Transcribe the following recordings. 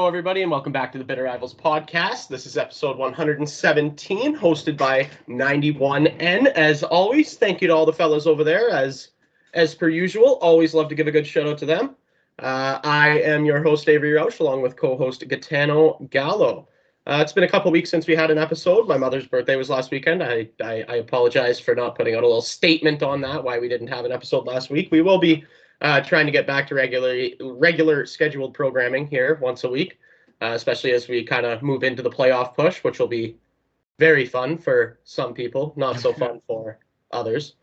Hello, everybody, and welcome back to the Bitter Rivals podcast. This is episode 117, hosted by 91N. As always, thank you to all the fellas over there. As per usual, always love to give a good shout out to them. I am your host, Avery, along with co-host Gitano Gallo. It's been a couple weeks since we had an episode. My mother's birthday was last weekend. I apologize for not putting out a little statement on that, why we didn't have an episode last week. We will be trying to get back to regular scheduled programming here once a week, especially as we kind of move into the playoff push, which will be very fun for some people, not so fun for others.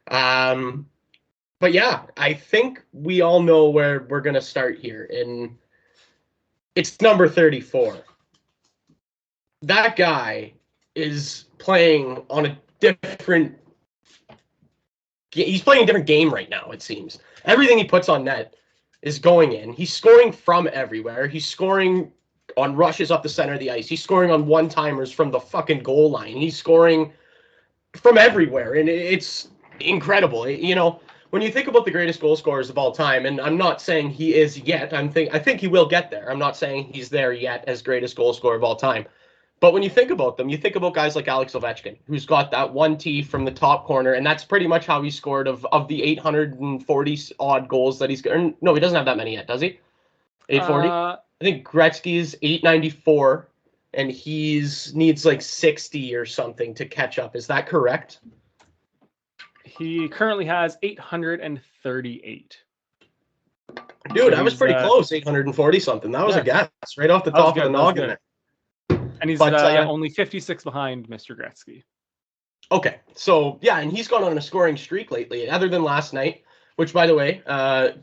But yeah, I think we all know where we're going to start here. And it's number 34. That guy is playing on a different... He's playing a different game right now, it seems. Everything he puts on net is going in. He's scoring from everywhere. He's scoring on rushes up the center of the ice. He's scoring on one-timers from the fucking goal line. He's scoring from everywhere, and it's incredible. You know, when you think about the greatest goal scorers of all time, and I'm not saying he is yet. I think he will get there. I'm not saying he's there yet as greatest goal scorer of all time. But when you think about them, you think about guys like Alex Ovechkin, who's got that one T from the top corner, and that's pretty much how he scored of the 840-odd goals that he's... No, he doesn't have that many yet, does he? 840? I think Gretzky's 894, and needs like 60 or something to catch up. Is that correct? He currently has 838. Dude, I was pretty close, 840-something. That was a guess, right off the top of the noggin there. And he's only 56 behind Mr. Gretzky. Okay, so yeah, and he's gone on a scoring streak lately, other than last night, which, by the way,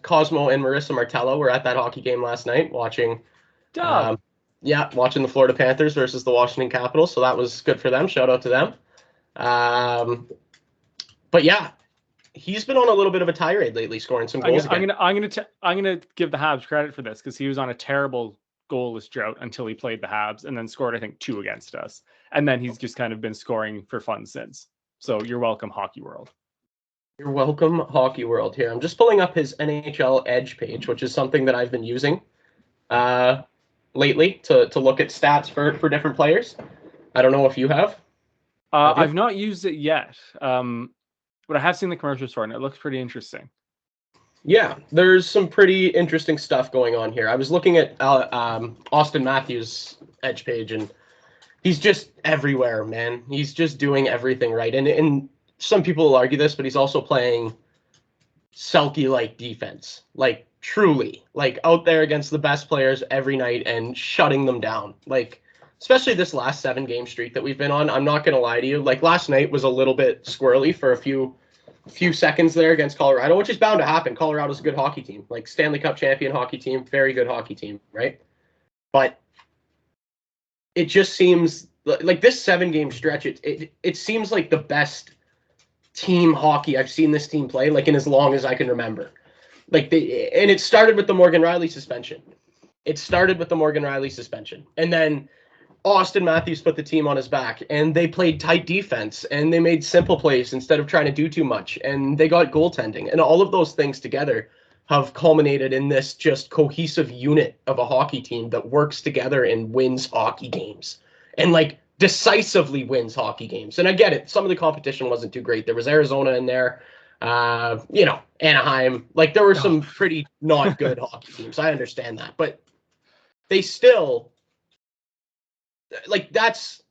Cosmo and Marissa Martello were at that hockey game last night watching watching the Florida Panthers versus the Washington Capitals, so that was good for them. Shout out to them. But yeah, he's been on a little bit of a tirade lately, scoring some goals. I'm gonna give the Habs credit for this because he was on a terrible goalless drought until he played the Habs and then scored, I think, 2 against us. And then he's just kind of been scoring for fun since. So you're welcome, Hockey World. You're welcome, Hockey World here. I'm just pulling up his NHL Edge page, which is something that I've been using lately to look at stats for different players. I don't know if you have. I've not used it yet, but I have seen the commercials for it, and it looks pretty interesting. Yeah, there's some pretty interesting stuff going on here. I was looking at Auston Matthews' Edge page, and he's just everywhere, man. He's just doing everything right. And some people will argue this, but he's also playing Selke-like defense. Like, truly. Like, out there against the best players every night and shutting them down. Like, especially this last 7-game streak that we've been on. I'm not going to lie to you. Like, last night was a little bit squirrely for a few seconds there against Colorado, which is bound to happen. Colorado's a good hockey team, like Stanley Cup champion hockey team, very good hockey team, right? But it just seems like this 7-game stretch, it seems like the best team hockey I've seen this team play, like, in as long as I can remember. Like, and it started with the Morgan Riley suspension. And then Auston Matthews put the team on his back, and they played tight defense, and they made simple plays instead of trying to do too much, and they got goaltending. And all of those things together have culminated in this just cohesive unit of a hockey team that works together and wins hockey games. And, like, decisively wins hockey games. And I get it. Some of the competition wasn't too great. There was Arizona in there, Anaheim. Like, there were some pretty not good hockey teams. I understand that. But they still... Like, the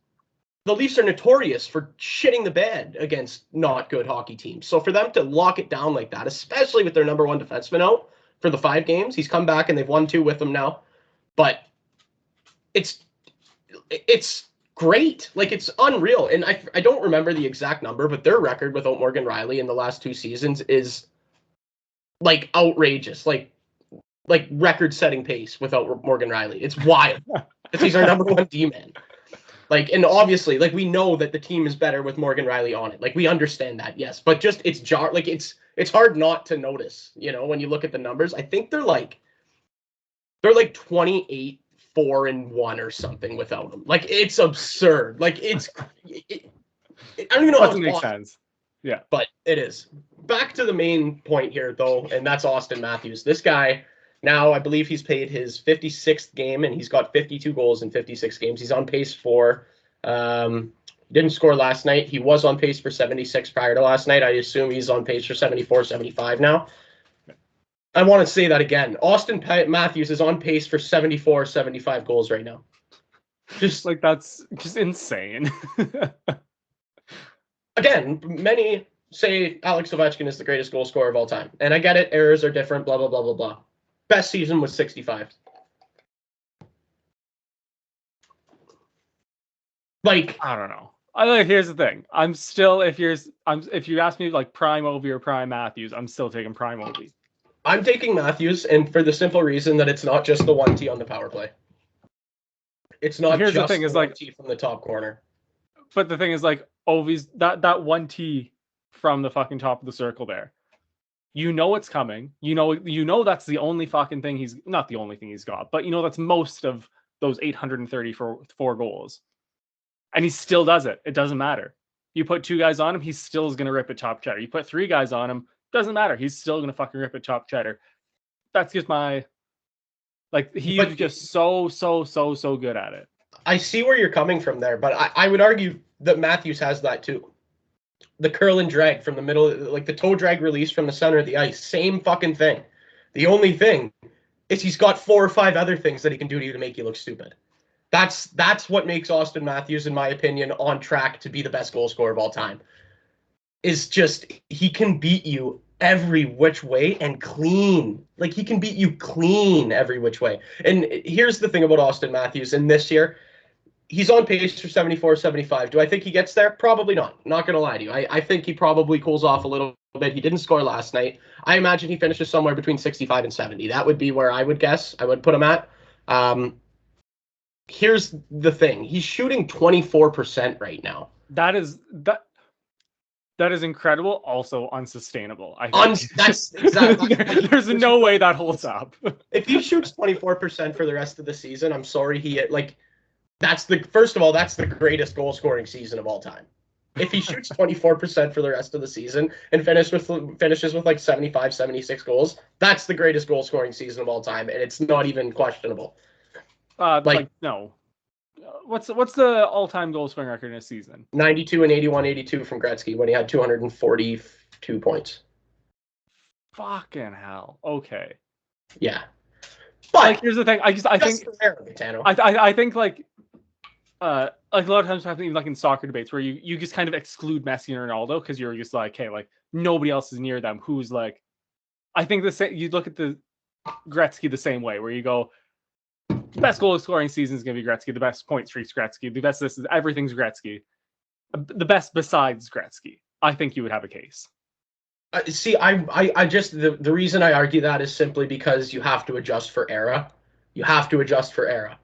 Leafs are notorious for shitting the bed against not good hockey teams. So for them to lock it down like that, especially with their number 1 defenseman out for the 5 games, he's come back and they've won 2 with him now. But it's great. Like, it's unreal. And I don't remember the exact number, but their record without Morgan Riley in the last 2 seasons is, like, outrageous. Like record-setting pace without Morgan Riley. It's wild. Because he's our number 1 D-man. Like, and obviously, like, we know that the team is better with Morgan Riley on it. Like, we understand that, yes. But just, it's hard not to notice, you know, when you look at the numbers. I think they're like 28, 4-1 or something without him. Like, it's absurd. Like, I don't even know how to make sense. Yeah. But it is. Back to the main point here, though, and that's Auston Matthews. This guy Now, I believe he's played his 56th game, and he's got 52 goals in 56 games. He's on pace for, didn't score last night. He was on pace for 76 prior to last night. I assume he's on pace for 74, 75 now. I want to say that again. Auston Matthews is on pace for 74, 75 goals right now. Just like, that's just insane. Again, many say Alex Ovechkin is the greatest goal scorer of all time. And I get it. Errors are different, blah, blah, blah, blah, blah. Best season was 65. Like, I don't know. Here's the thing. I'm still, if you ask me like prime Ovi or prime Matthews, I'm still taking prime Ovi. I'm taking Matthews, and for the simple reason that it's not just the 1T on the power play. It's not Here's just the thing, is 1T from the top corner. But the thing is, like, Ovi's that 1T from the fucking top of the circle there. You know it's coming. You know that's the only fucking thing he's not the only thing he's got, but you know that's most of those 834 goals. And he still does it. It doesn't matter. You put 2 guys on him, he still is gonna rip it top cheddar. You put 3 guys on him, doesn't matter. He's still gonna fucking rip it top cheddar. That's just my he's just so good at it. I see where you're coming from there, but I would argue that Matthews has that too. The curl and drag from the middle, like the toe drag release from the center of the ice, same fucking thing. The only thing is he's got 4 or 5 other things that he can do to you to make you look stupid. That's what makes Auston Matthews, in my opinion, on track to be the best goal scorer of all time. Is just he can beat you every which way and clean. Like, he can beat you clean every which way. And here's the thing about Auston Matthews in this year. He's on pace for 74, 75. Do I think he gets there? Probably not. Not going to lie to you. I think he probably cools off a little bit. He didn't score last night. I imagine he finishes somewhere between 65 and 70. That would be where I would guess. I would put him at. Here's the thing. He's shooting 24% right now. That is incredible. Also unsustainable. I think. That's exactly. There's no way that holds up. If he shoots 24% for the rest of the season, I'm sorry. That's the greatest goal scoring season of all time. If he shoots 24% for the rest of the season and finishes with like 75, 76 goals, that's the greatest goal scoring season of all time, and it's not even questionable. No. What's the all-time goal scoring record in a season? 92 and 81-82 from Gretzky when he had 242 points. Fucking hell. Okay. Yeah. But here's the thing. I think Gitano. I think a lot of times happening in stocker debates where you just kind of exclude Messi and Ronaldo because you're just like, hey, nobody else is near them. Who's I think you look at the Gretzky the same way, where you go, the best goal scoring season is going to be Gretzky, the best point streak's Gretzky, the best everything's Gretzky, the best besides Gretzky. I think you would have a case. See, I just the reason I argue that is simply because you have to adjust for era. You have to adjust for era.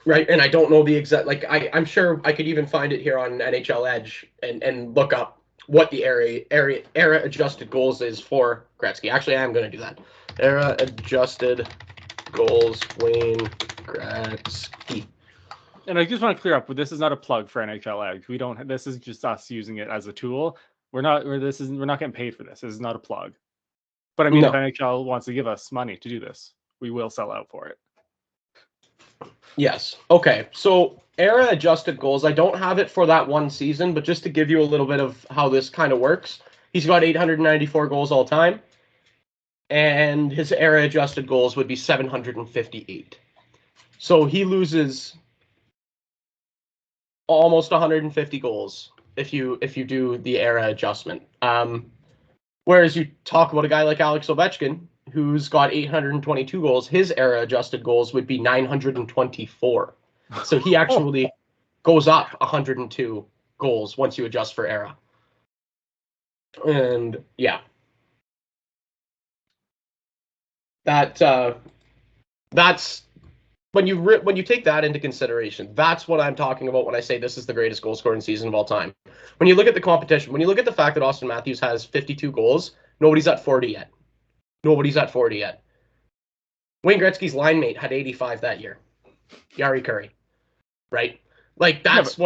Right, and I don't know the exact, I'm sure I could even find it here on NHL Edge and look up what the era adjusted goals is for Gretzky. Actually, I am going to do that. Era adjusted goals, Wayne Gretzky. And I just want to clear up, this is not a plug for NHL Edge. This is just us using it as a tool. We're not getting paid for this. This is not a plug. But I mean, if NHL wants to give us money to do this, we will sell out for it. Yes. Okay. So era adjusted goals, I don't have it for that one season, but just to give you a little bit of how this kind of works, he's got 894 goals all time, and his era adjusted goals would be 758. So he loses almost 150 goals if you do the era adjustment. Whereas you talk about a guy like Alex Ovechkin, who's got 822 goals, his era adjusted goals would be 924. So he actually goes up 102 goals once you adjust for era. And yeah, that's when you take that into consideration. That's what I'm talking about when I say this is the greatest goal scoring season of all time. When you look at the competition, when you look at the fact that Auston Matthews has 52 goals, nobody's at 40 yet. Nobody's at 40 yet. Wayne Gretzky's line mate had 85 that year. Yari Curry. Right? That's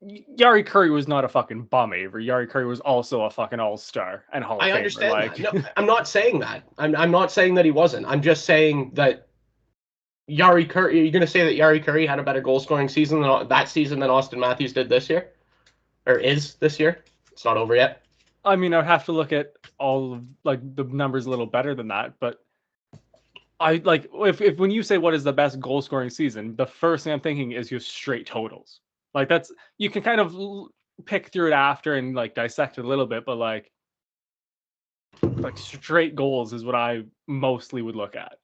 Yari Curry was not a fucking bum, Avery. Yari Curry was also a fucking all-star and Hall of I Famer. understand Like, that. No, I'm not saying that. I'm not saying that he wasn't. I'm just saying that Yari Curry. Are you going to say that Yari Curry had a better goal scoring season that season than Auston Matthews did this year, or is this year? It's not over yet. I mean, I'd have to look at all of like the numbers a little better than that, but I like if when you say what is the best goal scoring season, the first thing I'm thinking is just straight totals. Like that's you can kind of pick through it after and like dissect it a little bit, but like straight goals is what I mostly would look at.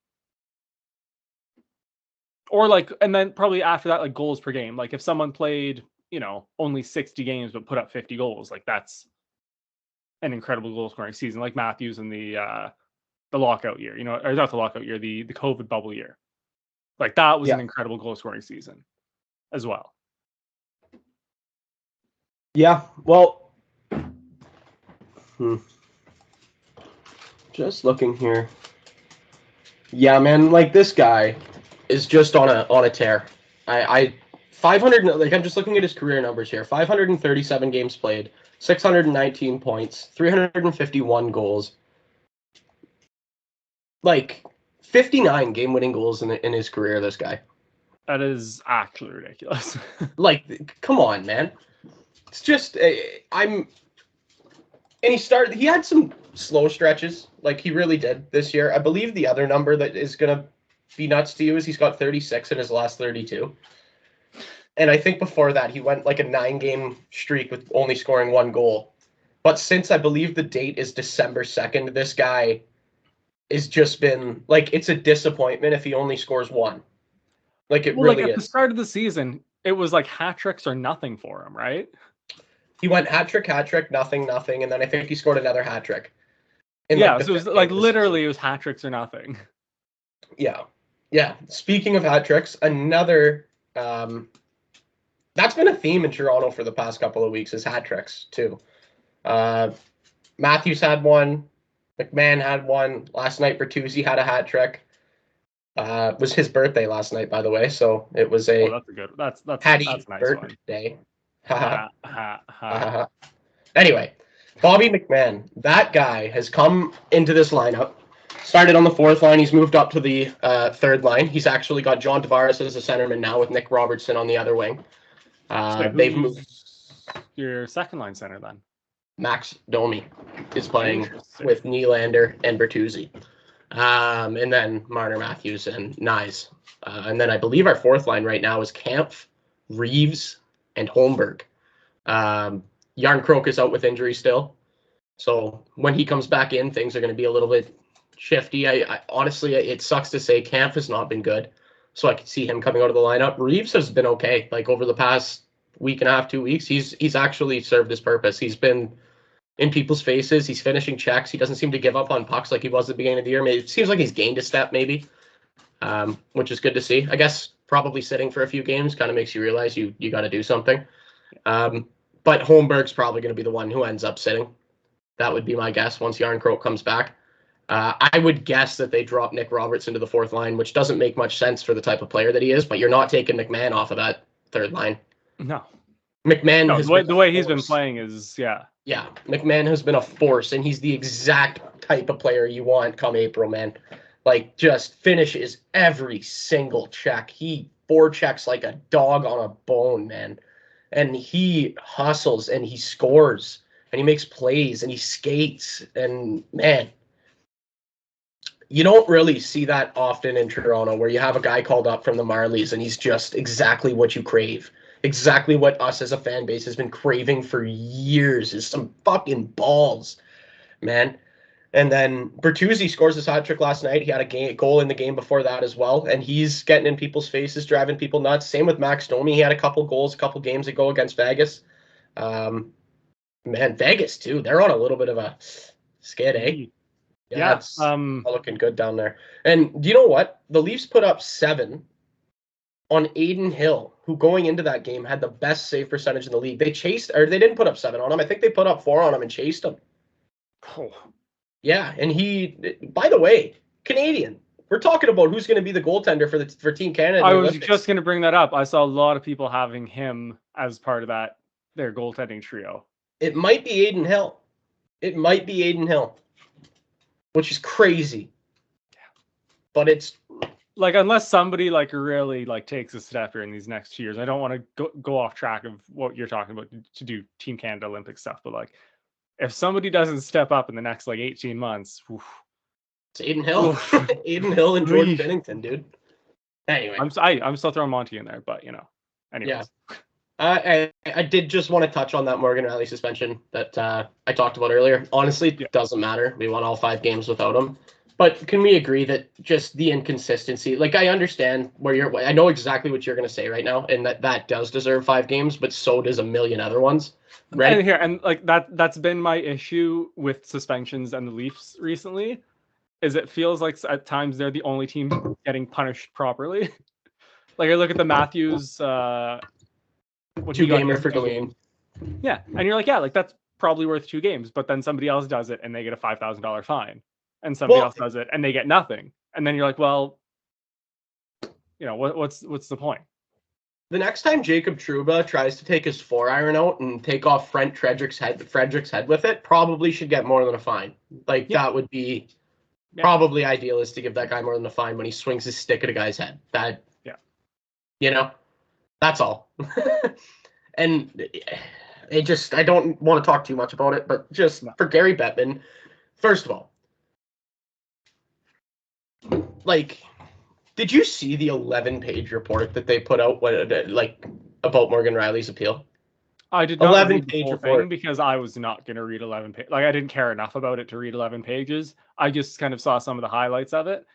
Or like, and then probably after that, like goals per game. Like if someone played, only 60 games but put up 50 goals, like that's an incredible goal scoring season, like Matthews in the lockout year, or not the lockout year, the COVID bubble year. Like that was an incredible goal scoring season as well. Yeah, well, just looking here. Yeah, man, like this guy is just on a tear. I 500, like I'm just looking at his career numbers here. 537 games played, 619 points, 351 goals. Like 59 game-winning goals in his career, this guy. That is actually ridiculous. Like, come on, man. It's just and he had some slow stretches, like he really did this year. I believe the other number that is gonna be nuts to you is he's got 36 in his last 32. And I think before that he went like a 9-game streak with only scoring 1 goal. But since I believe the date is December 2nd, this guy has just been like, it's a disappointment if he only scores 1. Like it really like at is. the start of the season, it was like hat tricks or nothing for him, right? He went hat trick, nothing, and then I think he scored another hat trick. Yeah, so it was like literally it was hat tricks or nothing. Yeah. Speaking of hat tricks, another that's been a theme in Toronto for the past couple of weeks is hat tricks too. Matthews had one, McMahon had one last night. Bertuzzi had a hat trick. It was his birthday last night, by the way, so it was a that's a nice birthday. One. Anyway, Bobby McMahon, that guy has come into this lineup. Started on the 4th line. He's moved up to the 3rd line. He's actually got John Tavares as a centerman now with Nick Robertson on the other wing. They've moved. Your 2nd line center then? Max Domi is playing with Nylander and Bertuzzi. And then Marner, Matthews, and Nyes. And then I believe our 4th line right now is Kampf, Reeves, and Holmberg. Yarncroke is out with injury still. So when he comes back in, things are going to be a little bit shifty. I honestly, it sucks to say Kampf has not been good. So I can see him coming out of the lineup. Reeves has been okay. Like over the past week and a half, 2 weeks, he's actually served his purpose. He's been in people's faces. He's finishing checks. He doesn't seem to give up on pucks like he was at the beginning of the year. Maybe it seems like he's gained a step, maybe, which is good to see. I guess probably sitting for a few games kind of makes you realize you got to do something. But Holmberg's probably going to be the one who ends up sitting. That would be my guess once Yarncroke comes back. I would guess that they drop Nick Robertson to the 4th line, which doesn't make much sense for the type of player that he is, but you're not taking McMahon off of that 3rd line. No. McMahon the way he's been playing is, yeah. Yeah, McMahon has been a force, and he's the exact type of player you want come April, man. Like, just finishes every single check. He forechecks like a dog on a bone, man. And he hustles, and he scores, and he makes plays, and he skates, and, man, you don't really see that often in Toronto where you have a guy called up from the Marlies, and he's just exactly what you crave. Exactly what us as a fan base has been craving for years is some fucking balls, man. And then Bertuzzi scores his hat trick last night. He had a goal in the game before that as well, and he's getting in people's faces, driving people nuts. Same with Max Domi. He had a couple goals a couple games ago against Vegas. Man, Vegas too. They're on a little bit of a skid, eh? Yeah, it's looking good down there. And do you know what? The Leafs put up 7 on Aiden Hill, who going into that game had the best save percentage in the league. They they didn't put up 7 on him. I think they put up 4 on him and chased him. Oh. Yeah, and he, by the way, Canadian. We're talking about who's going to be the goaltender for Team Canada. I was just going to bring that up. I saw a lot of people having him as part of that their goaltending trio. It might be Aiden Hill. Which is crazy. But it's like, unless somebody like really like takes a step here in these next 2 years. I don't want to go off track of what you're talking about to do Team Canada Olympic stuff, but like if somebody doesn't step up in the next like 18 months, it's Aiden Hill. Aiden Hill and Jordan Binnington, dude. Anyway, I'm still throwing Monty in there, but you know, anyways. Yeah. I did just want to touch on that Morgan Rielly suspension that I talked about earlier. Honestly, it doesn't matter. We won all 5 games without him. But can we agree that just the inconsistency, like I understand I know exactly what you're going to say right now, and that does deserve 5 games, but so does a million other ones, right? And like that's been my issue with suspensions and the Leafs recently, is it feels like at times they're the only team getting punished properly. Like I look at the Matthews 2-gamer for Galene. Yeah, and you're like, yeah, like that's probably worth 2 games, but then somebody else does it and they get a $5,000 fine. And somebody else does it and they get nothing. And then you're like, well, you know, what's the point? The next time Jacob Trouba tries to take his 4-iron out and take off Frederick's head with it, probably should get more than a fine. Like that would be probably ideal, is to give that guy more than a fine when he swings his stick at a guy's head. You know, that's all. And I don't want to talk too much about it, but just for Gary Bettman, first of all, like, did you see the 11-page report that they put out about Morgan Rielly's appeal? I did not 11-page report because I was not going to read 11 pages. Like I didn't care enough about it to read 11 pages. I just kind of saw some of the highlights of it.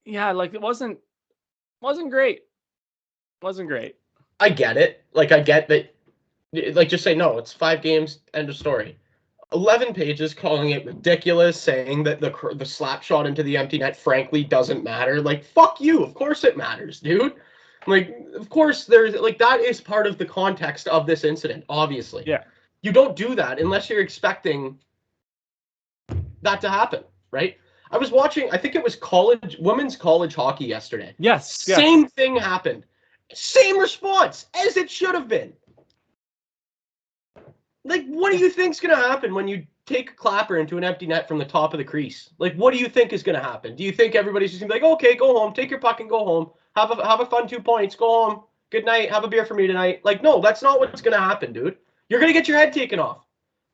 It wasn't great. Wasn't great. I get it. Like I get that. Like just say no. It's 5 games. End of story. 11 pages calling it ridiculous, saying that the slap shot into the empty net frankly doesn't matter. Like, fuck you. Of course it matters, dude. Like, of course there's like that is part of the context of this incident, obviously. Yeah. You don't do that unless you're expecting that to happen, right? I was watching, I think it was women's college hockey yesterday. Yes. Same thing happened. Same response as it should have been. Like, what do you think's going to happen when you take a clapper into an empty net from the top of the crease? Like, what do you think is going to happen? Do you think everybody's just going to be like, okay, go home, take your puck and go home, have a fun 2 points, go home, good night, have a beer for me tonight? Like, no, that's not what's going to happen, dude. You're going to get your head taken off.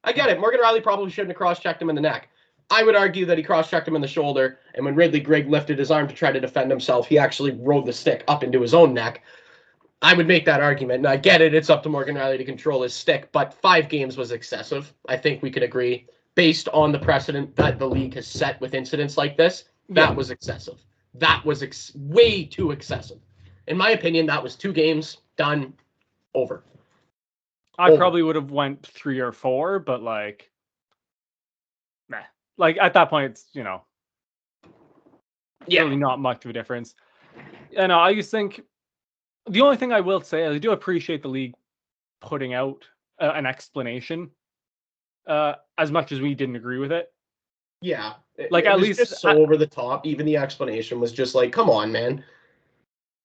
I get it. Morgan Rielly probably shouldn't have cross-checked him in the neck. I would argue that he cross-checked him in the shoulder, and when Ridley Grigg lifted his arm to try to defend himself, he actually rode the stick up into his own neck. I would make that argument, and I get it. It's up to Morgan Rielly to control his stick, but 5 games was excessive. I think we could agree, based on the precedent that the league has set with incidents like this, that was excessive. That was way too excessive. In my opinion, that was 2 games, done, over. I probably would have went 3 or 4, but like, meh. Like at that point, it's, you know, really not much of a difference. And I just think the only thing I will say is I do appreciate the league putting out an explanation, as much as we didn't agree with it. Yeah, like it at was least just so over the top. Even the explanation was just like, "Come on, man!"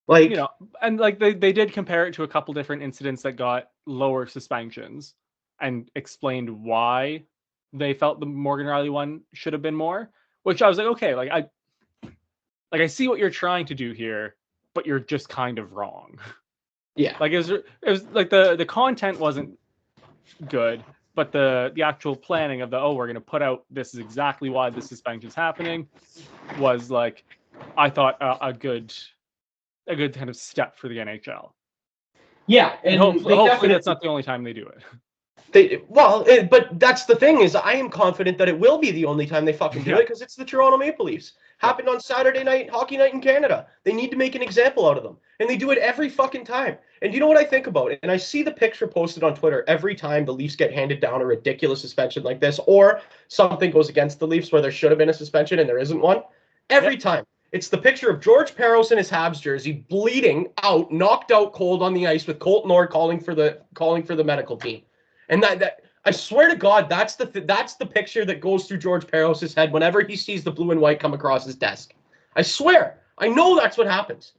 Like, you know, and like they did compare it to a couple different incidents that got lower suspensions, and explained why they felt the Morgan Rielly one should have been more. Which I was like, okay, like I see what you're trying to do here, but you're just kind of wrong. Yeah. Like it was like the content wasn't good, but the actual planning of we're going to put out, this is exactly why the suspension's happening, was like, I thought a good kind of step for the NHL. Yeah, and hopefully that's not the only time they do it. But that's the thing, is I am confident that it will be the only time they fucking do it, because it's the Toronto Maple Leafs. Happened on Saturday night, hockey night in Canada. They need to make an example out of them. And they do it every fucking time. And you know what I think about it? And I see the picture posted on Twitter every time the Leafs get handed down a ridiculous suspension like this, or something goes against the Leafs where there should have been a suspension and there isn't one. Every time. It's the picture of George Parros in his Habs jersey, bleeding out, knocked out cold on the ice, with Colton Orr calling for the medical team. And that I swear to God, that's the picture that goes through George Parros' head whenever he sees the blue and white come across his desk. I swear. I know that's what happens.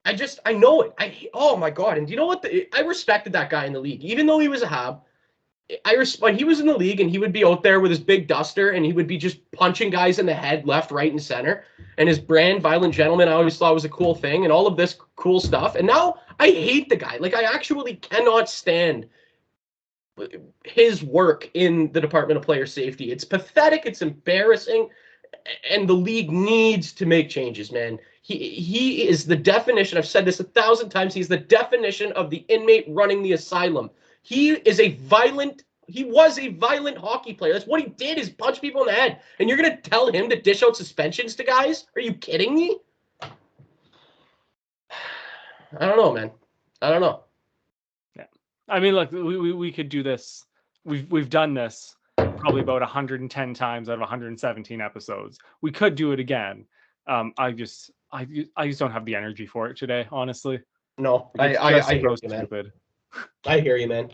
I know it. Oh my God. And do you know what? I respected that guy in the league, even though he was a Hab. When he was in the league and he would be out there with his big duster and he would be just punching guys in the head, left, right, and center. And his brand, Violent Gentleman, I always thought was a cool thing and all of this cool stuff. And now I hate the guy. Like, I actually cannot stand his work in the Department of Player Safety. It's pathetic. It's embarrassing. And the league needs to make changes, man. He is the definition. I've said this 1,000 times. He's the definition of the inmate running the asylum. He was a violent hockey player. That's what he did, is punch people in the head. And you're going to tell him to dish out suspensions to guys? Are you kidding me? I don't know, man. I don't know. Yeah. I mean, look, we could do this. We've done this probably about 110 times out of 117 episodes. We could do it again. I just don't have the energy for it today, honestly. No, Like, I hear you, stupid. man. I hear you, man.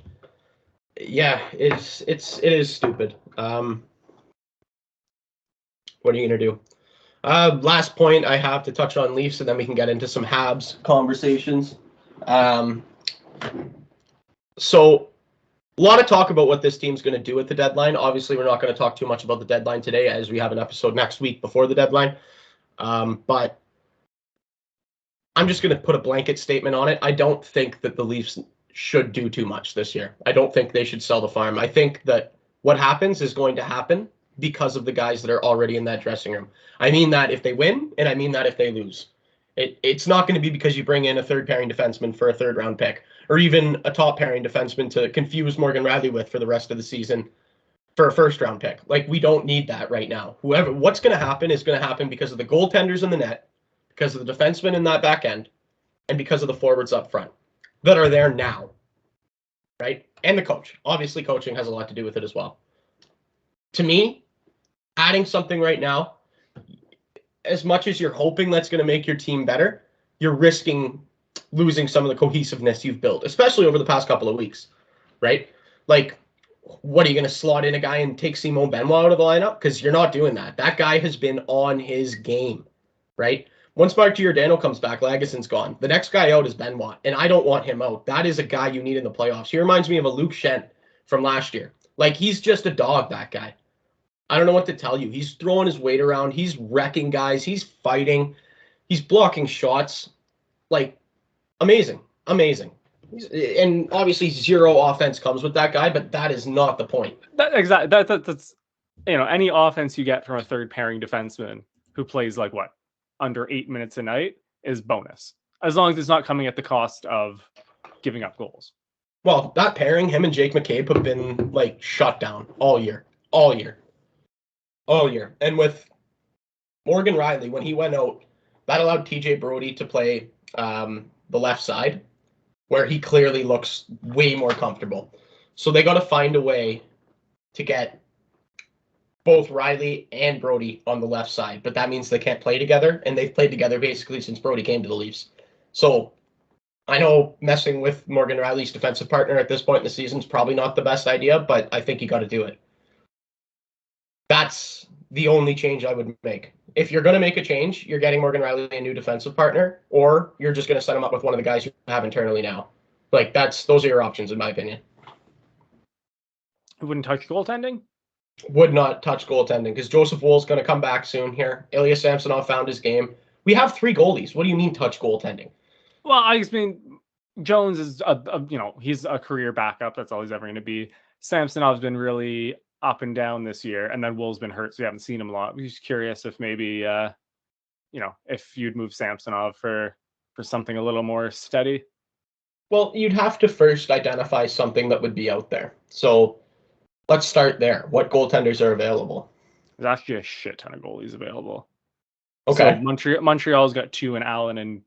Yeah, it is stupid. What are you gonna do? Last point I have to touch on Leafs, and then we can get into some Habs conversations. So a lot of talk about what this team's going to do at the deadline. Obviously, we're not going to talk too much about the deadline today, as we have an episode next week before the deadline. But I'm just going to put a blanket statement on it. I don't think that the Leafs should do too much this year. I don't think they should sell the farm. I think that what happens is going to happen because of the guys that are already in that dressing room. I mean that if they win, and I mean that if they lose. It's not going to be because you bring in a third pairing defenseman for a third round pick, or even a top pairing defenseman to confuse Morgan Riley with for the rest of the season for a first round pick. Like, we don't need that right now. What's going to happen is going to happen because of the goaltenders in the net, because of the defensemen in that back end, and because of the forwards up front that are there now, right? And the coach. Obviously, coaching has a lot to do with it as well. To me, adding something right now, as much as you're hoping that's going to make your team better, you're risking losing some of the cohesiveness you've built, especially over the past couple of weeks, right? Like, what are you going to slot in a guy and take Simon Benoit out of the lineup? Because you're not doing that. That guy has been on his game, right? Once Mark Giordano comes back, Laguson's gone. The next guy out is Benoit, and I don't want him out. That is a guy you need in the playoffs. He reminds me of a Luke Schenn from last year. Like, he's just a dog, that guy. I don't know what to tell you. He's throwing his weight around. He's wrecking guys. He's fighting. He's blocking shots. Like, amazing. And obviously zero offense comes with that guy, but that is not the point. That's any offense you get from a third pairing defenseman who plays like under 8 minutes a night is bonus, as long as it's not coming at the cost of giving up goals. Well, that pairing, him and Jake McCabe, have been like shut down all year. And with Morgan Riley, when he went out, that allowed TJ Brody to play the left side, where he clearly looks way more comfortable. So they got to find a way to get both Riley and Brody on the left side, but that means they can't play together, and they've played together basically since Brody came to the Leafs. So I know messing with Morgan Riley's defensive partner at this point in the season is probably not the best idea, but I think you got to do it. That's the only change I would make. If you're going to make a change, you're getting Morgan Riley a new defensive partner, or you're just going to set him up with one of the guys you have internally now. Like, those are your options, in my opinion. It wouldn't touch goaltending? Would not touch goaltending, because Joseph Wool's going to come back soon here. Ilya Samsonov found his game. We have 3 goalies. What do you mean touch goaltending? Well, I mean, Jones is he's a career backup. That's all he's ever going to be. Samsonov's been really up and down this year, and then Wool's been hurt, so we haven't seen him a lot. I'm just curious if maybe if you'd move Samsonov for something a little more steady. Well, you'd have to first identify something that would be out there. So let's start there. What goaltenders are available? There's actually a shit ton of goalies available. Okay. So Montreal's got 2 in Allen and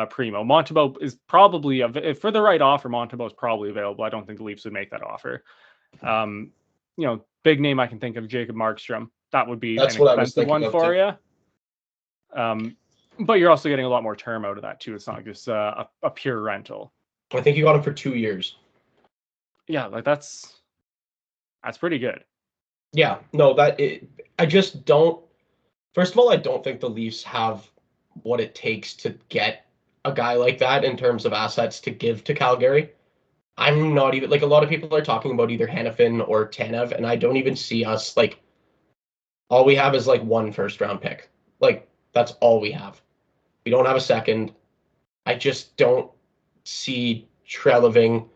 Primo. Montembeault is probably for the right offer. Montembeault's probably available. I don't think the Leafs would make that offer. Big name I can think of, Jacob Markstrom. That would be That's an what I was expensive thinking one for you. But you're also getting a lot more term out of that too. It's not just a pure rental. I think you got him for 2 years. Yeah, like that's pretty good. Yeah, no, I just don't. First of all, I don't think the Leafs have what it takes to get a guy like that in terms of assets to give to Calgary. I'm not even like a lot of people are talking about either Hanifin or Tanev, and I don't even see us like all we have is like one first round pick. Like that's all we have. We don't have a second. I just don't see Treliving.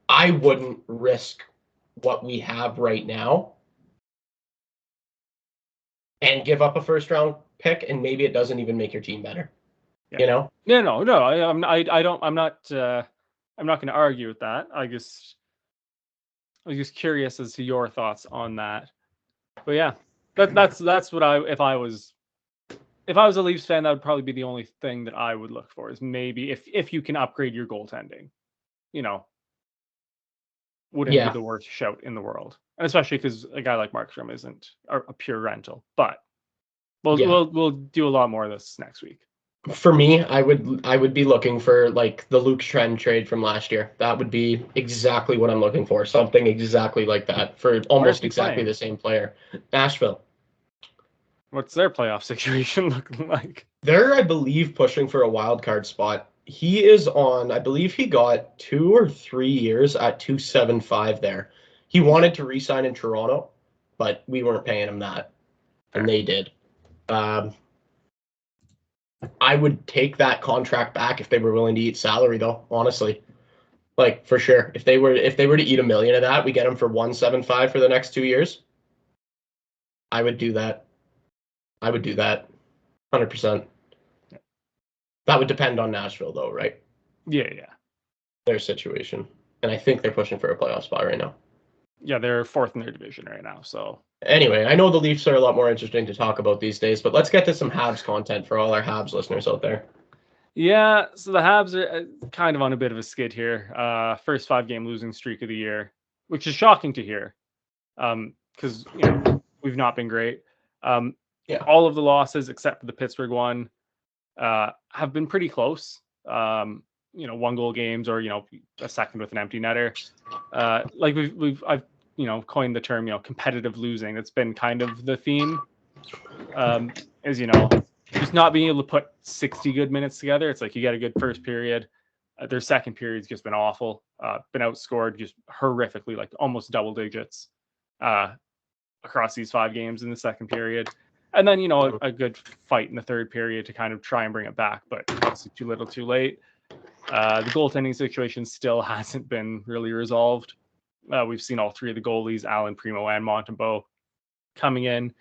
I wouldn't risk what we have right now and give up a first round pick, and maybe it doesn't even make your team better. Yeah. You know? No. I don't. I'm not. I'm not going to argue with that. I was just curious as to your thoughts on that. But yeah, that's what if I was a Leafs fan, that would probably be the only thing that I would look for is maybe if you can upgrade your goaltending, you know, wouldn't be Yeah. the worst shout in the world, and especially because a guy like Markstrom isn't a pure rental. But Yeah. we'll do a lot more of this next week. For me, I would be looking for like the Luke Schenn trade from last year. That would be exactly what I'm looking for. Something exactly like that for Where's almost he exactly playing? the same player. Nashville. What's their playoff situation looking like? They're, I believe, pushing for a wild card spot. He is on, I believe he got 2 or 3 years at 275 there. He wanted to re-sign in Toronto, but we weren't paying him that, and Fair. they did. Um, I would take that contract back if they were willing to eat salary, though. Honestly, like for sure, if they were to eat $1 million of that, we get him for 175 for the next 2 years. I would do that. I would do that, 100%. That would depend on Nashville, though, right? Yeah. Their situation. And I think they're pushing for a playoff spot right now. Yeah, they're fourth in their division right now. So Anyway, I know the Leafs are a lot more interesting to talk about these days, but let's get to some Habs content for all our Habs listeners out there. yeah, so the Habs are kind of on a bit of a skid here. First 5-game losing streak of the year, which is shocking to hear, because we've not been great. Yeah. All of the losses except for the Pittsburgh one have been pretty close. 1-goal games or a second with an empty netter. Like I've coined the term competitive losing. That's been kind of the theme. Is just not being able to put 60 good minutes together. It's like you get a good first period. Their second period's just been awful. Been outscored just horrifically, like almost double digits across these 5 games in the second period. And then, a good fight in the third period to kind of try and bring it back, but obviously too little too late. The goaltending situation still hasn't been really resolved. We've seen all 3 of the goalies, Allen, Primo, and Montembeault, coming in.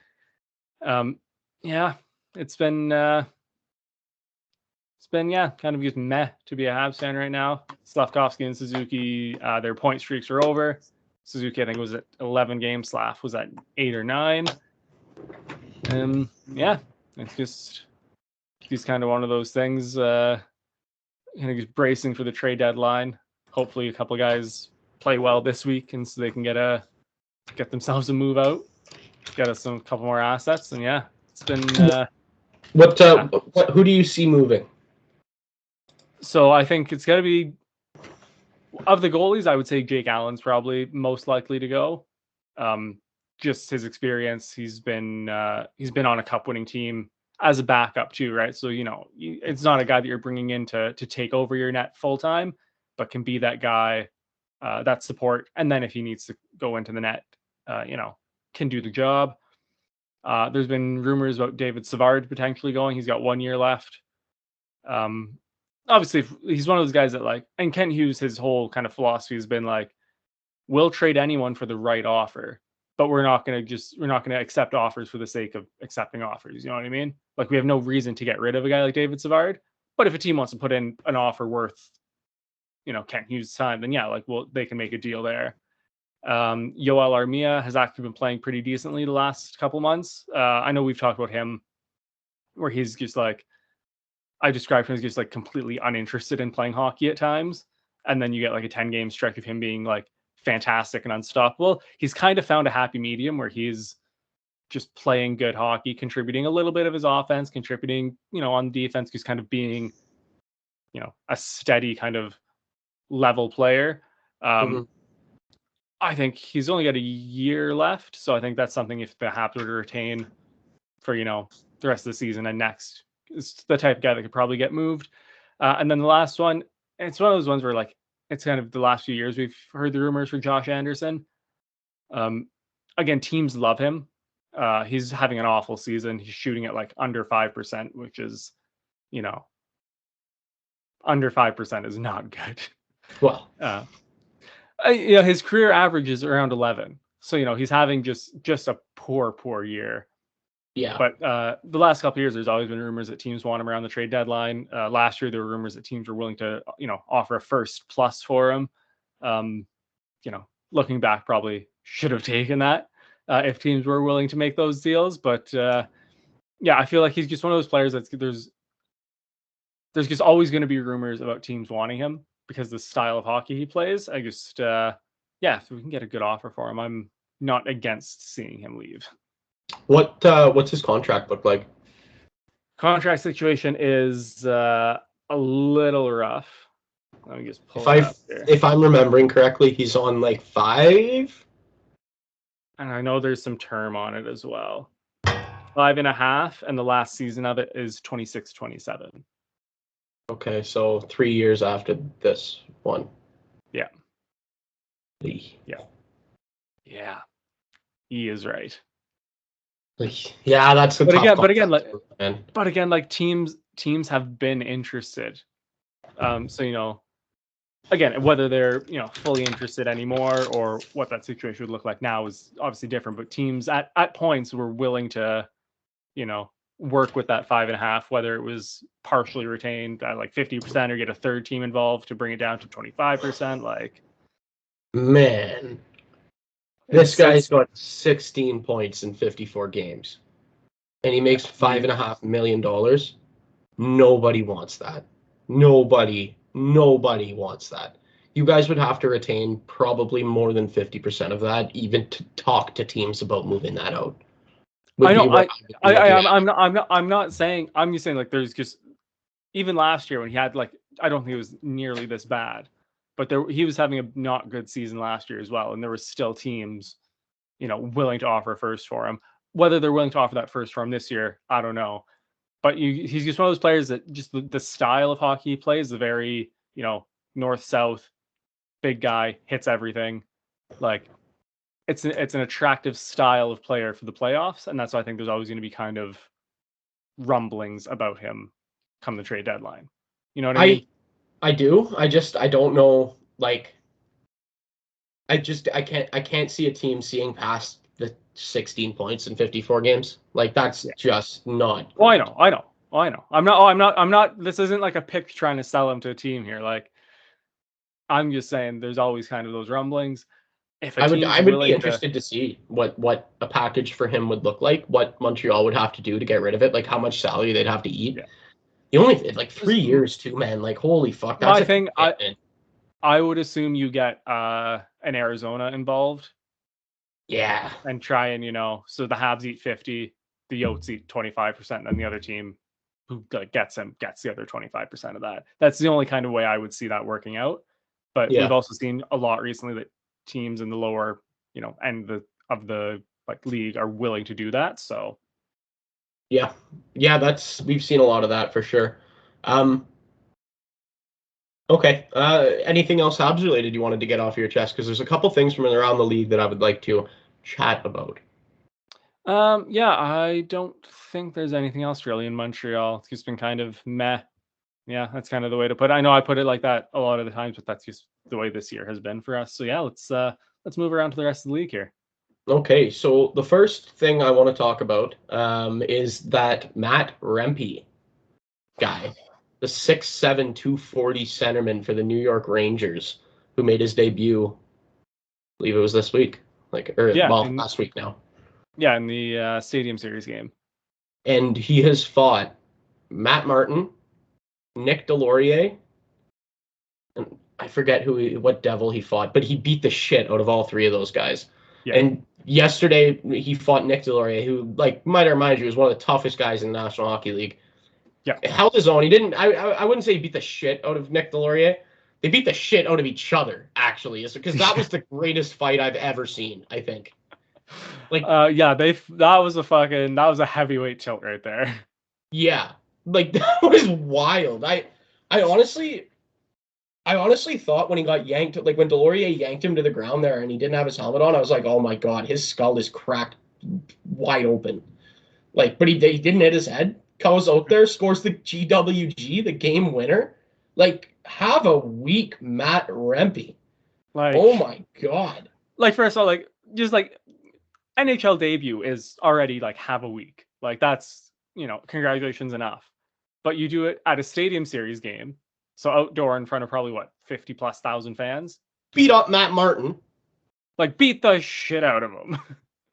Yeah, it's been kind of just meh to be a Habs fan right now. Slavkovsky and Suzuki, their point streaks are over. Suzuki, I think, was at 11 games. Slav was at 8 or 9. Yeah, it's just kind of one of those things. Kind of just bracing for the trade deadline. Hopefully, a couple of guys play well this week, and so they can get themselves a move out, get us a couple more assets, and yeah, it's been. Who do you see moving? So I think it's got to be of the goalies. I would say Jake Allen's probably most likely to go. Just his experience. He's been on a cup-winning team as a backup too, right? So it's not a guy that you're bringing in to take over your net full time, but can be that guy, that support. And then if he needs to go into the net, can do the job. There's been rumors about David Savard potentially going. He's got 1 year left. Obviously, he's one of those guys that and Kent Hughes, his whole kind of philosophy has been like, we'll trade anyone for the right offer, but we're not going to accept offers for the sake of accepting offers. You know what I mean? Like, we have no reason to get rid of a guy like David Savard, but if a team wants to put in an offer worth, Kent Hughes' time, then yeah, they can make a deal there. Yoel Armia has actually been playing pretty decently the last couple months. I know we've talked about him where he's just I described him as just completely uninterested in playing hockey at times. And then you get a 10-game stretch of him being fantastic and unstoppable. He's kind of found a happy medium where he's just playing good hockey, contributing a little bit of his offense, contributing, on defense, just kind of being, a steady kind of level player. I think he's only got a year left. So I think that's something if the Habs were to retain for, the rest of the season and next, it's the type of guy that could probably get moved. And then the last one, it's one of those ones where like it's kind of the last few years we've heard the rumors for Josh Anderson. Again, teams love him. He's having an awful season. He's shooting at like under 5%, which is, under 5% is not good. Well, his career average is around 11. So, he's having just a poor year. yeah. But the last couple of years, there's always been rumors that teams want him around the trade deadline. Last year, there were rumors that teams were willing to, offer a first plus for him. Looking back, probably should have taken that if teams were willing to make those deals. But I feel like he's just one of those players there's just always going to be rumors about teams wanting him because the style of hockey he plays. I just, if we can get a good offer for him, I'm not against seeing him leave. What's his contract look like? Contract situation is a little rough. Let me just pull it up here. If I'm remembering correctly, he's on like 5. And I know there's some term on it as well. 5.5, and the last season of it is 26-27. Okay, so 3 years after this one. Yeah. Yeah. Yeah. He is right. Yeah, that's but again, like teams have been interested. So again, whether they're fully interested anymore or what that situation would look like now is obviously different. But teams at points were willing to work with that 5.5, whether it was partially retained at like 50% or get a third team involved to bring it down to 25%. Like, man, this guy's got 16 points in 54 games, and he makes $5.5 million. Nobody wants that. Nobody wants that. You guys would have to retain probably more than 50% of that, even to talk to teams about moving that out. I'm not saying. I'm just saying like there's just even last year when he had like I don't think it was nearly this bad, but he was having a not good season last year as well, and there were still teams, willing to offer a first for him. Whether they're willing to offer that first for him this year, I don't know. But he's just one of those players that just the style of hockey he plays, the very north-south, big guy, hits everything. Like it's an attractive style of player for the playoffs, and that's why I think there's always going to be kind of rumblings about him come the trade deadline. You know what I mean? I do. I don't know. Like, I can't see a team seeing past the 16 points in 54 games. Like that's just not. Oh, I know. I'm not. This isn't like a pick trying to sell him to a team here. Like, I'm just saying, there's always kind of those rumblings. I would be interested to see what a package for him would look like. What Montreal would have to do to get rid of it. Like how much salary they'd have to eat. Yeah. You only like 3 years too, man. Like holy fuck. That's my thing. I would assume you get an Arizona involved. Yeah. And try and so the Habs eat 50, the Yotes eat 25%, and the other team who gets the other 25% of that. That's the only kind of way I would see that working out. But we've also seen a lot recently that teams in the lower, end of the like league are willing to do that. So yeah, we've seen a lot of that for sure. Okay. Anything else Habs related you wanted to get off your chest? Because there's a couple things from around the league that I would like to chat about. I don't think there's anything else really in Montreal. It's just been kind of meh. Yeah, that's kind of the way to put it. I know I put it like that a lot of the times, but that's just the way this year has been for us. So yeah, let's move around to the rest of the league here. Okay, so the first thing I want to talk about is that Matt Rempe guy, the 6'7", 240 centerman for the New York Rangers, who made his debut, I believe it was this week, last week now. Yeah, in the Stadium Series game. And he has fought Matt Martin, Nick Delorier, and I forget what devil he fought, but he beat the shit out of all three of those guys. Yeah. And yesterday he fought Nick Delorier, who, like, might I remind you, is one of the toughest guys in the National Hockey League. Yeah, held his own. He didn't. I wouldn't say he beat the shit out of Nick Delorier. They beat the shit out of each other, actually, because that was the greatest fight I've ever seen. I think. Like, that was a heavyweight tilt right there. Yeah, like that was wild. I honestly thought when he got yanked, like when Delorier yanked him to the ground there and he didn't have his helmet on, I was like, oh my God, his skull is cracked wide open. Like, but he didn't hit his head. Goes out there, scores the GWG, the game winner. Like, have a week, Matt Rempe. Like, Oh my God. like first of all, like just like NHL debut is already like have a week. Like that's, congratulations enough. But you do it at a stadium series game, so outdoor in front of probably what 50,000+ fans. Beat up Matt Martin. Like beat the shit out of him.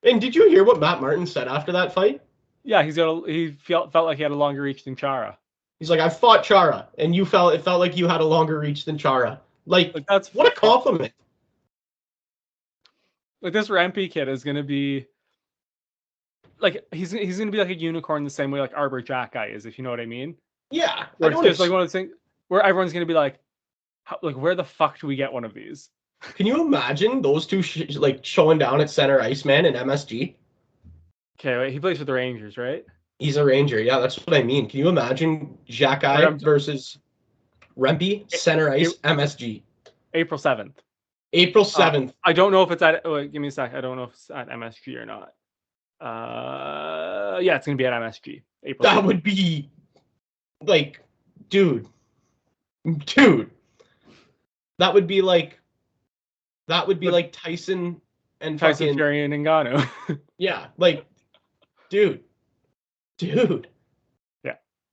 And did you hear what Matt Martin said after that fight? Yeah, he felt like he had a longer reach than Chara. He's like, I fought Chara, and it felt like you had a longer reach than Chara. Like that's what a compliment. Like this Rempe kid is gonna be like he's gonna be like a unicorn the same way like Arbor Jack guy is, if you know what I mean. Yeah, where it's just like one of those things where everyone's gonna be like, where the fuck do we get one of these? Can you imagine those two like showing down at center ice, man, in MSG? Okay, wait, he plays for the Rangers, right? He's a Ranger. Yeah, that's what I mean. Can you imagine Xhekaj versus Rempe, center ice, MSG? April 7th. April 7th. I don't know if it's at. Wait, give me a sec. I don't know if it's at MSG or not. Yeah, it's gonna be at MSG. April 7th. That would be like, dude. That would be like Tyson and fucking Fury and Ngannou. Yeah, like, dude.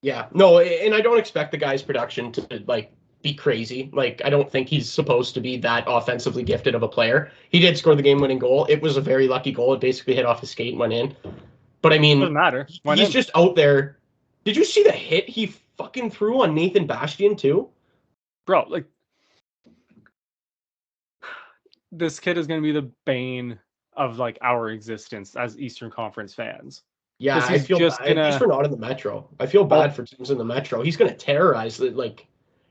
Yeah. No, and I don't expect the guy's production to like be crazy. Like, I don't think he's supposed to be that offensively gifted of a player. He did score the game-winning goal. It was a very lucky goal. It basically hit off his skate and went in. But I mean, doesn't matter. He's just out there. Did you see the hit he fucking threw on Nathan Bastian too? Bro, like, this kid is going to be the bane of like our existence as Eastern Conference fans. Yeah, I feel bad just for not in the Metro. I feel bad for teams in the Metro. He's going to terrorize it, like,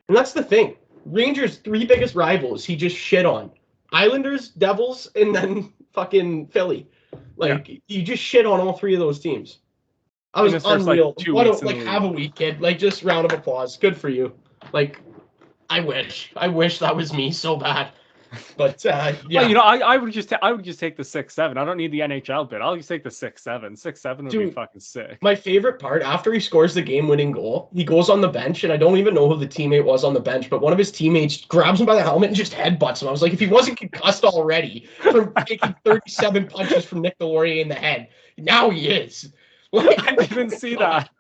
and that's the thing. Rangers' 3 biggest rivals, he just shit on: Islanders, Devils, and then fucking Philly. Like, you just shit on all 3 of those teams. I was unreal. Like, have a week, kid. Like, just round of applause. Good for you. Like, I wish that was me so bad. But yeah, well, I would just take the 6-7. I don't need the NHL bit. I'll just take the 6-7. 6-7 would be fucking sick. My favorite part, after he scores the game-winning goal, he goes on the bench, and I don't even know who the teammate was on the bench, but one of his teammates grabs him by the helmet and just headbutts him. I was like, if he wasn't concussed already from taking 37 punches from Nick Delorier in the head, now he is. Like, I didn't see that.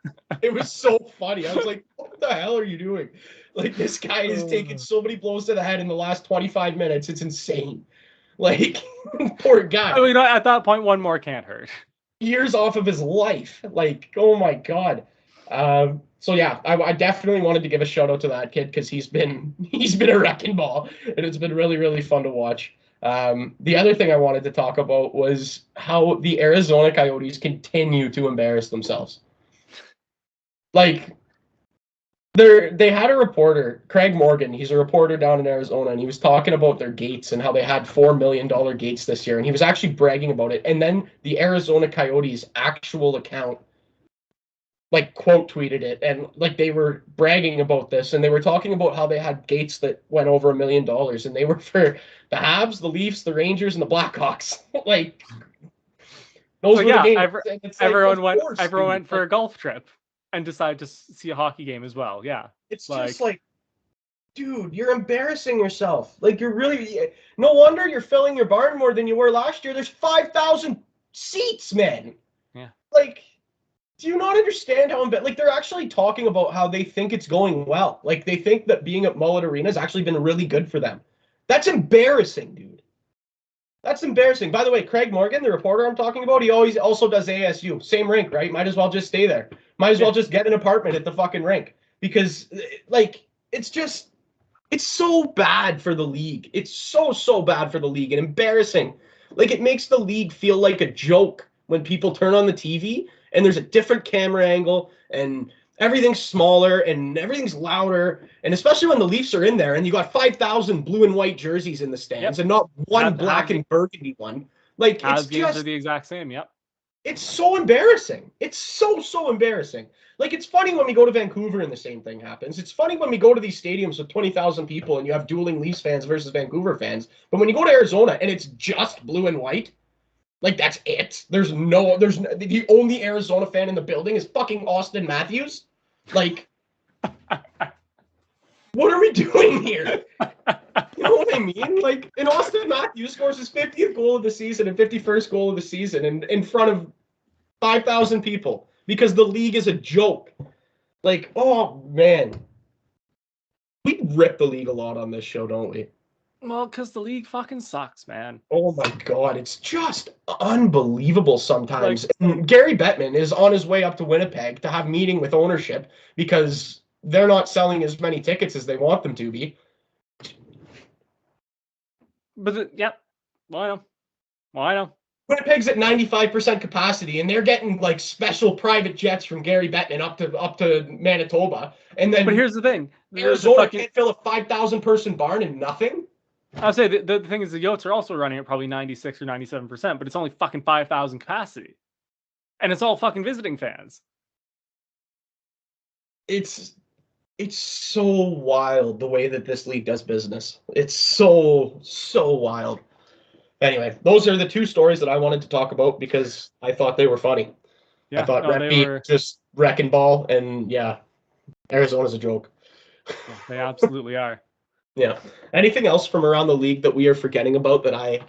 It was so funny. I was like, what the hell are you doing? Like, this guy has taken so many blows to the head in the last 25 minutes. It's insane. Like, poor guy. I mean, at that point, one more can't hurt. Years off of his life. Like, oh my God. So yeah, I definitely wanted to give a shout out to that kid because he's been a wrecking ball, and it's been really, really fun to watch. The other thing I wanted to talk about was how the Arizona Coyotes continue to embarrass themselves. Like, they had a reporter, Craig Morgan. He's a reporter down in Arizona, and he was talking about their gates and how they had $4 million gates this year, and he was actually bragging about it. And then the Arizona Coyotes actual account, like, quote tweeted it, and like they were bragging about this, and they were talking about how they had gates that went over $1 million, and they were for the Habs, the Leafs, the Rangers, and the Blackhawks. Like, those were the games. Everyone went for a golf trip and decided to see a hockey game as well. Yeah. It's just like, dude, you're embarrassing yourself. Like, you're really, no wonder you're filling your barn more than you were last year. There's 5,000 seats, man. Yeah. Like, do you not understand how, like, they're actually talking about how they think it's going well. Like, they think that being at Mullet Arena has actually been really good for them. That's embarrassing, dude. That's embarrassing. By the way, Craig Morgan, the reporter I'm talking about, he always also does ASU. Same rink, right? Might as well just stay there. Might as well just get an apartment at the fucking rink. Because, like, it's so bad for the league. It's so bad for the league and embarrassing. Like, it makes the league feel like a joke when people turn on the TV and there's a different camera angle and everything's smaller and everything's louder. And especially when the Leafs are in there and you got 5,000 blue and white jerseys in the stands and not one black and burgundy one. Like, it's games are the exact same. Yep. It's so embarrassing. It's so embarrassing. Like, it's funny when we go to Vancouver and the same thing happens. It's funny when we go to these stadiums with 20,000 people and you have dueling Leafs fans versus Vancouver fans. But when you go to Arizona and it's just blue and white, like, that's it. The only Arizona fan in the building is fucking Auston Matthews. Like, what are we doing here? You know what I mean? Like, and Auston Matthews scores his 50th goal of the season and 51st goal of the season in front of 5,000 people because the league is a joke. Like, oh, man. We rip the league a lot on this show, don't we? Well, because the league fucking sucks, man. Oh, my God. It's just unbelievable sometimes. And Gary Bettman is on his way up to Winnipeg to have a meeting with ownership because they're not selling as many tickets as they want them to be. But well, I know. Winnipeg's at 95% capacity, and they're getting like special private jets from Gary Bettman up to Manitoba. And then, but here's the thing: Arizona can't fill a 5,000 person barn and nothing. I'll say the thing is the Yotes are also running at probably 96 or 97%, but it's only fucking 5,000 capacity, and it's all fucking visiting fans. It's so wild the way that this league does business. It's so wild. Anyway, those are the two stories that I wanted to talk about because I thought they were funny. Yeah, I thought Rempe were just wrecking ball, and yeah, Arizona's a joke. Yeah, they absolutely are. Yeah. Anything else from around the league that we are forgetting about that I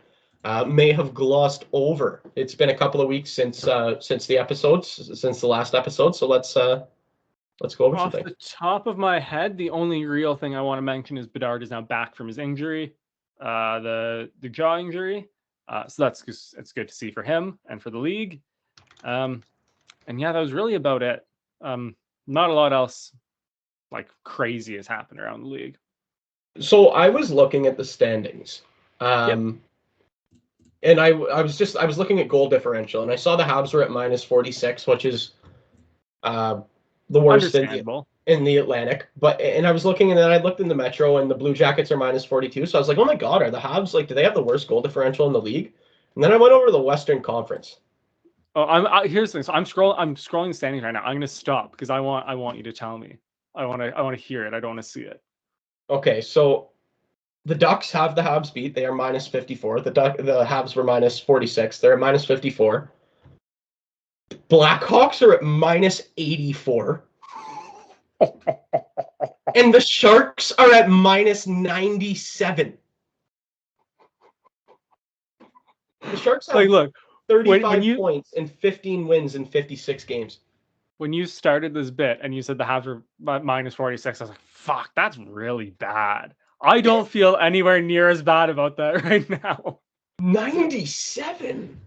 may have glossed over? It's been a couple of weeks since the last episode, so let's go over something. Off the top of my head, the only real thing I want to mention is Bedard is now back from his injury, the jaw injury. So it's good to see for him and for the league. And yeah, that was really about it. Not a lot else like crazy has happened around the league. So I was looking at the standings. And I was looking at goal differential, and I saw the Habs were at -46, which is the worst in the Atlantic. And I was looking, and then I looked in the Metro, and the Blue Jackets are -42. So I was like, oh my God, are the Habs, like, do they have the worst goal differential in the league? And then I went over to the Western Conference. Oh, here's the thing. So I'm scrolling the standings right now. I'm gonna stop because I want you to tell me. I want to hear it. I don't want to see it. Okay, so the Ducks have the Habs beat. They are -54. The Habs were -46. They're at -54. Blackhawks are at -84. And the Sharks are at -97. The Sharks have 35 points and 15 wins in 56 games. When you started this bit and you said the Habs were -46, I was like, fuck, that's really bad. I don't feel anywhere near as bad about that right now. 97.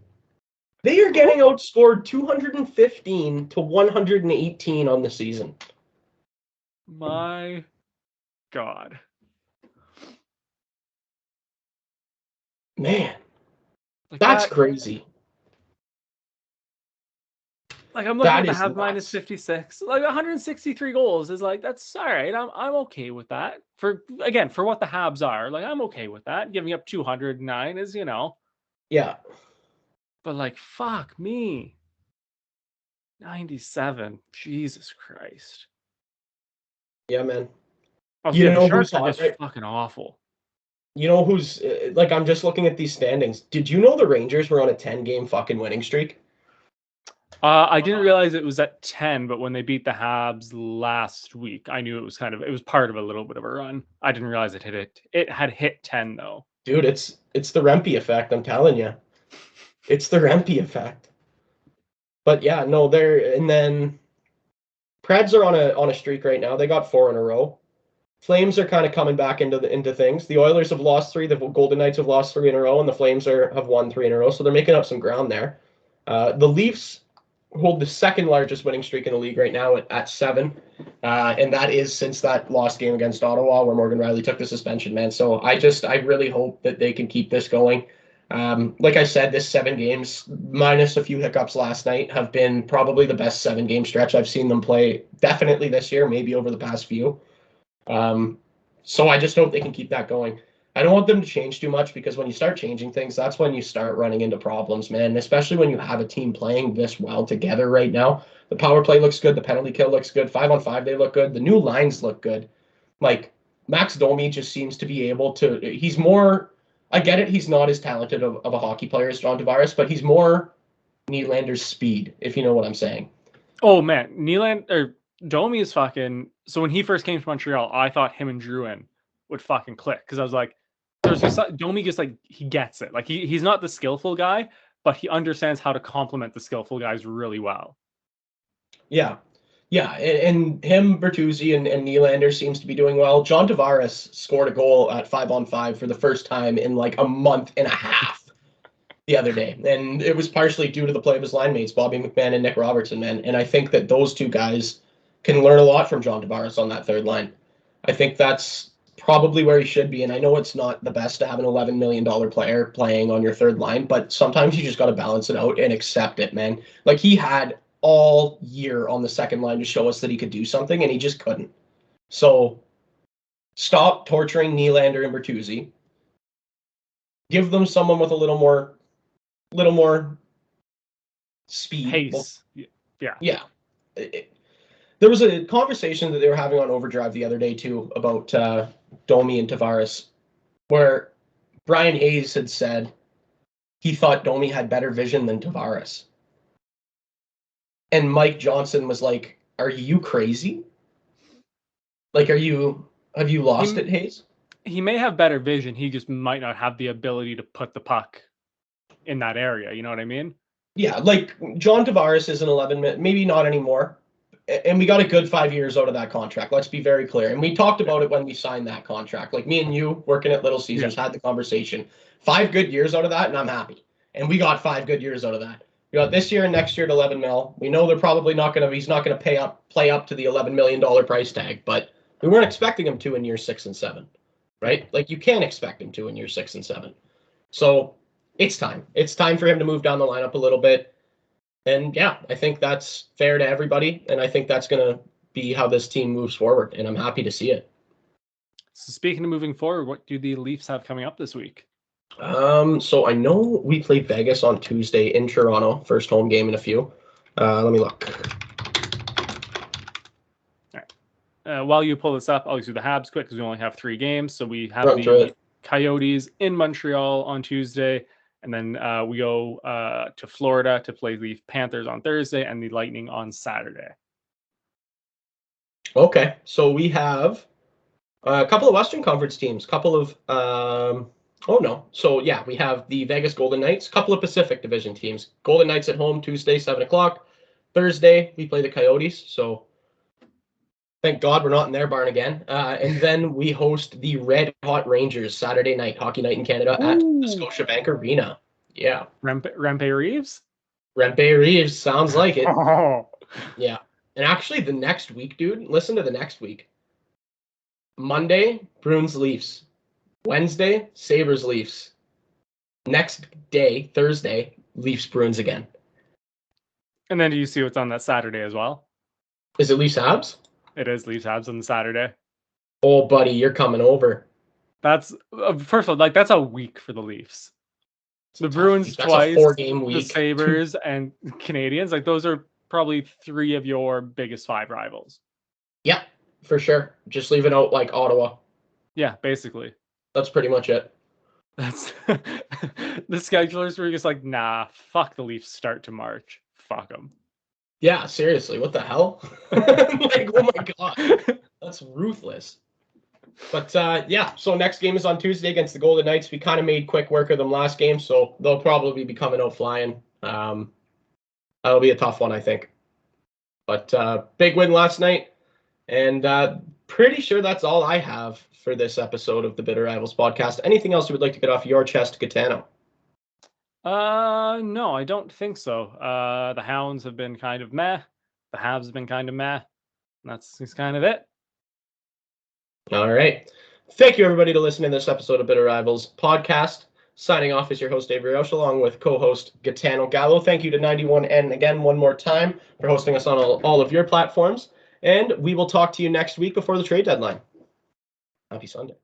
They are getting outscored 215 to 118 on the season. My God. Man. Like that's crazy. Like, I'm looking at the Habs -56. Like 163 goals is like, that's all right. I'm okay with that. For what the Habs are, like, I'm okay with that. Giving up 209 is, Yeah. But like, fuck me. 97. Jesus Christ. Yeah, man. You know who's just fucking awful. You know who's like, I'm just looking at these standings. Did you know the Rangers were on a 10-game fucking winning streak? I didn't realize it was at 10, but when they beat the Habs last week, I knew it was part of a little bit of a run. I didn't realize it had hit 10 though. Dude, it's the Rempe effect, I'm telling you. It's the Rempe effect. But yeah, no, and then Preds are on a streak right now. They got 4 in a row. Flames are kind of coming back into things. The Oilers have lost 3, the Golden Knights have lost 3 in a row, and the Flames have won 3 in a row, so they're making up some ground there. The Leafs hold the second largest winning streak in the league right now at 7. And that is since that lost game against Ottawa where Morgan Rielly took the suspension, man. So I really hope that they can keep this going. Like I said, this 7 games, minus a few hiccups last night, have been probably the best 7-game stretch I've seen them play, definitely this year, maybe over the past few. So I just hope they can keep that going. I don't want them to change too much, because when you start changing things, that's when you start running into problems, man. And especially when you have a team playing this well together right now. The power play looks good. The penalty kill looks good. 5-on-5, they look good. The new lines look good. Like, Max Domi just seems to be able to. He's more. I get it. He's not as talented of a hockey player as John Tavares, but he's more Nylander's speed, if you know what I'm saying. Oh man, Domi is fucking. So when he first came to Montreal, I thought him and Drouin would fucking click, because I was like, there's just Domi just like he gets it. Like he's not the skillful guy, but he understands how to complement the skillful guys really well. Yeah. Yeah, and him, Bertuzzi, and Nylander seems to be doing well. John Tavares scored a goal at 5-on-5 for the first time in like a month and a half the other day. And it was partially due to the play of his line mates, Bobby McMahon and Nick Robertson, man. And I think that those two guys can learn a lot from John Tavares on that third line. I think that's probably where he should be. And I know it's not the best to have an $11 million player playing on your third line, but sometimes you just got to balance it out and accept it, man. Like, he had all year on the second line to show us that he could do something, and he just couldn't. So stop torturing Nylander and Bertuzzi. Give them someone with a little more speed. Pace. Yeah. There was a conversation that they were having on Overdrive the other day too about Domi and Tavares, where Brian Hayes had said he thought Domi had better vision than Tavares. And Mike Johnson was like, "Are you crazy? Like, have you lost it, Hayes?" He may have better vision. He just might not have the ability to put the puck in that area. You know what I mean? Yeah, like John Tavares is an 11, maybe not anymore. And we got a good 5 years out of that contract. Let's be very clear. And we talked about it when we signed that contract. Like, me and you working at Little Caesars had the conversation. 5 good years out of that, and I'm happy. And we got 5 good years out of that. We got this year and next year at 11 mil. We know they're probably not going to. He's not going to play up to the $11 million price tag, but we weren't expecting him to in year 6 and 7, right? Like, you can't expect him to in year 6 and 7. So it's time. It's time for him to move down the lineup a little bit. And yeah, I think that's fair to everybody, and I think that's going to be how this team moves forward, and I'm happy to see it. So speaking of moving forward, what do the Leafs have coming up this week? So I know we play Vegas on Tuesday in Toronto, first home game in a few. Let me look. All right. While you pull this up, I'll do the Habs quick, because we only have 3 games. So we have Run through the it. Coyotes in Montreal on Tuesday, and then we go to Florida to play the Panthers on Thursday and the Lightning on Saturday. Okay, so we have a couple of Western Conference teams, couple of So yeah, we have the Vegas Golden Knights, couple of Pacific Division teams. Golden Knights at home Tuesday, 7:00. Thursday we play the Coyotes. So thank God we're not in their barn again. And then we host the Red Hot Rangers Saturday night, Hockey Night in Canada at the Scotiabank Arena. Yeah. Rempe Reeves? Rempe Reeves, sounds like it. Yeah. And actually the next week, dude, listen to the next week. Monday, Bruins Leafs. Wednesday, Sabres Leafs. Next day, Thursday, Leafs Bruins again. And then do you see what's on that Saturday as well? Is it Leafs Habs? It is Leafs Habs on the Saturday. Oh, buddy, you're coming over. That's first of all, like, that's a week for the Leafs. The Bruins twice, a 4-game week. The Sabres and Canadians, like, those are probably 3 of your biggest 5 rivals. Yeah, for sure. Just leaving out like Ottawa. Yeah, basically. That's pretty much it. That's the schedulers were just like, nah, fuck the Leafs start to March. Fuck them. Yeah, seriously, what the hell? Like, oh my God. That's ruthless. But yeah, so next game is on Tuesday against the Golden Knights. We kind of made quick work of them last game, so they'll probably be coming out flying. That'll be a tough one, I think. But big win last night, and pretty sure that's all I have for this episode of the Bitter Rivals podcast. Anything else you would like to get off your chest, Gitano? No, I don't think so. The Hounds have been kind of meh. The Habs have been kind of meh. That's kind of it. All right. Thank you, everybody, to listening to this episode of Bitter Rivals podcast. Signing off is your host, Avery, along with co-host Gitano Gallo. Thank you to 91N again one more time for hosting us on all of your platforms. And we will talk to you next week before the trade deadline. Happy Sunday.